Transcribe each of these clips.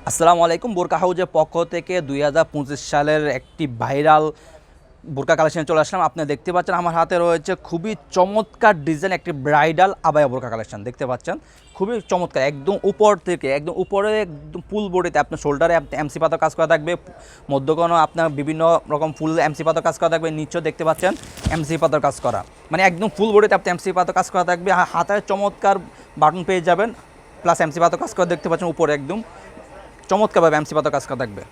আসসালামু আলাইকুম। বোরকা হাউজের পক্ষ থেকে ২০২৫ সালের একটি ভাইরাল বোরকা কালেকশন চলে আসলাম। আপনি দেখতে পাচ্ছেন আমার হাতে রয়েছে খুবই চমৎকার ডিজাইন একটি ব্রাইডাল আবায়া বোরকা কালেকশন দেখতে পাচ্ছেন। খুবই চমৎকার, একদম উপর থেকে একদম উপরে একদম ফুল বডিতে আপনার শোল্ডারে এমসি পাতা কাজ করা থাকবে, মধ্যকোণে আপনার বিভিন্ন রকম ফুল এমসি পাতা কাজ করা থাকবে, নিচেও দেখতে পাচ্ছেন এমসি পাতার কাজ করা, মানে একদম ফুল বডিতে আপনি এমসি পাতা কাজ করা থাকবে। হাতে চমৎকার বাটন পেয়ে যাবেন, প্লাস এমসি পাতা কাজ করা দেখতে পাচ্ছেন উপরে একদম চমৎকারভাবে এমসি পাতা কাজ করা থাকবে।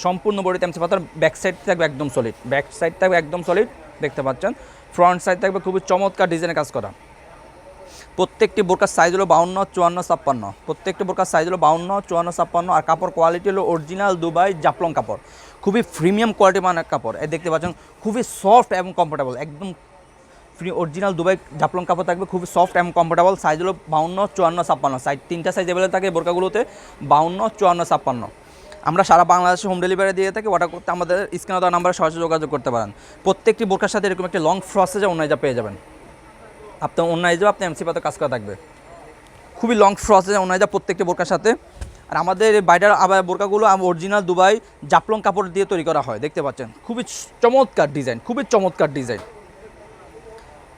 সম্পূর্ণ বডিতে এমসি পাতার ব্যাক সাইড থাকবে একদম সলিড, ব্যাক সাইড থাকবে একদম সলিড দেখতে পাচ্ছেন। ফ্রন্ট সাইড থাকবে খুবই চমৎকার ডিজাইনের কাজ করা। প্রত্যেকটি বোরকার সাইজ হলো 52, 54, 56। প্রত্যেকটি বোরকার সাইজ হলো 52, 54, 56। আর কাপড় কোয়ালিটি হলো অরিজিনাল দুবাই জাফলং কাপড়, খুবই প্রিমিয়াম কোয়ালিটি মানের কাপড়। এই দেখতে পাচ্ছেন খুবই সফট এবং কমফোর্টেবল, একদম অরিজিনাল দুবাই জাফলং কাপড় থাকবে, খুবই সফট এবং কমফোর্টেবল। সাইজ হলো 52, 54, 56। সাইজ তিনটা সাইজ অ্যাভেলেবল থাকে বোরকাগুলোতে, 52, 54, 56। আমরা সারা বাংলাদেশে হোম ডেলিভারি দিয়ে থাকি। অর্ডার করতে আমাদের স্ক্রিনে দেওয়া নাম্বারে সরাসরি যোগাযোগ করতে পারেন। প্রত্যেকটি বোরকার সাথে এরকম একটি লং ফ্রসেজে অন্যায়জা পেয়ে যাবেন। আপনার অন্যায়জা আপনি এমসি পাতা কাজ করা থাকবে, খুবই লং ফ্রসেজে অন্যায়জা প্রত্যেকটি বোরকার সাথে। আর আমাদের বাইরের আবার বোরকাগুলো অরিজিনাল দুবাই জাফলং কাপড় দিয়ে তৈরি করা হয় দেখতে পাচ্ছেন। খুবই চমৎকার ডিজাইন, খুবই চমৎকার ডিজাইন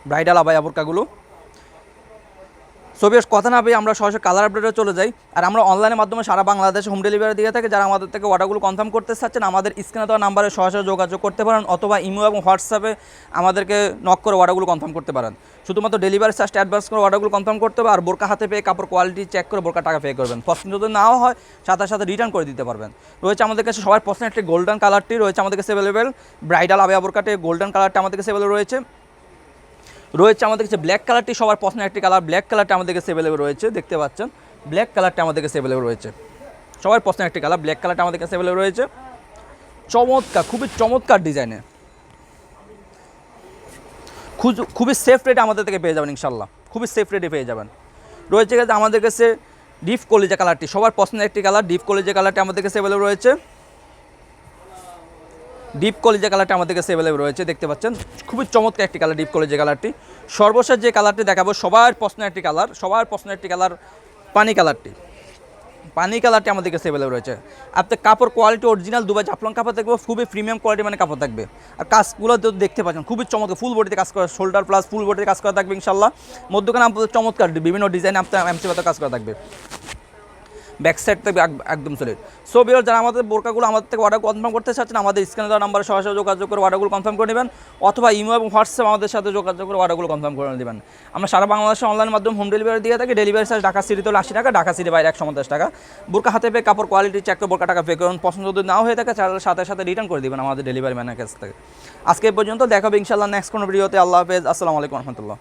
ব্রাইডাল আবায়া বোরকাগুলো। ছবি কথা না পেয়ে আমরা সরাসরি কালার আপডেটে চলে যাই। আর আমরা অনলাইনের মাধ্যমে সারা বাংলাদেশে হোম ডেলিভারি দিয়ে থাকি। যারা আমাদের থেকে অর্ডারগুলো কনফার্ম করতে চাচ্ছেন আমাদের স্ক্রিনে দেওয়া নাম্বারে সরাসরি যোগাযোগ করতে পারেন, অথবা ইমো এবং হোয়াটসঅ্যাপে আমাদেরকে নক করে অর্ডারগুলো কনফার্ম করতে পারেন। শুধুমাত্র ডেলিভারি চার্জটা অ্যাডভান্স করে অর্ডারগুলো কনফার্ম করতে হবে। আর বোরকা হাতে পেয়ে কাপড় কোয়ালিটি চেক করে বোরকা টাকা পে করবেন। পছন্দ যদি নাও হয় সাথে সাথে রিটার্ন করে দিতে পারবেন। রয়েছে আমাদের কাছে সবার পছন্দ একটি গোল্ডেন কালারটি রয়েছে আমাদের কাছে অ্যাভেলেবেল। ব্রাইডাল আবায়া বোরকাটি গোল্ডেন কালারটা আমাদের কাছে অ্যাভেলেবেল রয়েছে। আমাদের কাছে ব্ল্যাক কালারটি সবার পছন্দের একটি কালার, ব্ল্যাক কালারটা আমাদের কাছে অ্যাভেলেবল রয়েছে দেখতে পাচ্ছেন। ব্ল্যাক কালারটা আমাদের কাছে অ্যাভেলেবল রয়েছে, সবার পছন্দের একটি কালার, ব্ল্যাক কালারটা আমাদের কাছে অ্যাভেলেবল রয়েছে। চমৎকার, খুবই চমৎকার ডিজাইনের, খুবই সেফ রেটে আমাদের থেকে পেয়ে যাবেন ইনশাল্লাহ, খুবই সেফ রেটে পেয়ে যাবেন। রয়েছে আমাদের কাছে ডিপ কলিজা কালারটি সবার পছন্দের একটি কালার, ডিপ কলিজা কালারটি আমাদের কাছে অ্যাভেলেবল রয়েছে। ডিপ কলিজা কালারটা আমাদের কাছে অ্যাভেলেবল রয়েছে দেখতে পাচ্ছেন। খুবই চমৎকার একটি কালার ডিপ কলিজা কালারটি। সর্বশেষ যে কালারটি দেখাবো সবার পছন্দের একটি কালার, সবার পছন্দের একটি কালার পানি কালারটি। পানি কালারটি আমাদের কাছে অ্যাভেলেবল রয়েছে। আপনার কাপড় কোয়ালিটি অরিজিনাল দুবাই জাফলং কাপড় থাকবে, খুবই প্রিমিয়াম কোয়ালিটি মানে কাপড় থাকবে। আর কাজগুলো দেখতে পাচ্ছেন খুবই চমৎকার, ফুল বডিতে কাজ করা, শোল্ডার প্লাস ফুল বডিতে কাজ করা থাকবে ইনশাল্লাহ। মধ্যখানে আপনাদের চমৎকার বিভিন্ন ডিজাইন আপনার এমসি পাতা কাজ করা থাকবে, ব্যাক সাইড থাকবে একদম সলিড। সো ভিউয়ার যারা আমাদের বোরকাগুলো আমাদের থেকে অর্ডার কনফার্ম করতে চাচ্ছেন আমাদের স্ক্রিনে দেওয়া নাম্বারে সরাসরি যোগাযোগ করে অর্ডারগুলো কনফার্ম করে নেবেন, অথবা ইমো এবং হোয়াটসঅ্যাপ আমাদের সাথে যোগাযোগ করে অর্ডারগুলো কনফার্ম করে নেবেন। আমরা সারা বাংলাদেশে অনলাইন মাধ্যমে হোম ডেলিভারি দিয়ে থাকি। ডেলিভারি চার্জ ঢাকা সিটিতে হলো 80 টাকা, ঢাকা সিটি বাইরে 150 টাকা। বোরকা হাতে পেয়ে কাপড় কোয়ালিটি চেক করে বোরকা টাকা পে করুন। পছন্দ যদি নাও হয়ে থাকে তাহলে সাথে সাথে রিটার্ন করে দেবেন আমাদের ডেলিভারি ম্যানের কাছ থেকে। আজকে পর্যন্ত দেখাবে ইনশাল্লাহ নেক্সট কোনো ভিডিওতে। আল্লাহ হাফেজ, আসসালামু আলাইকুম রহমতুল্লাহ।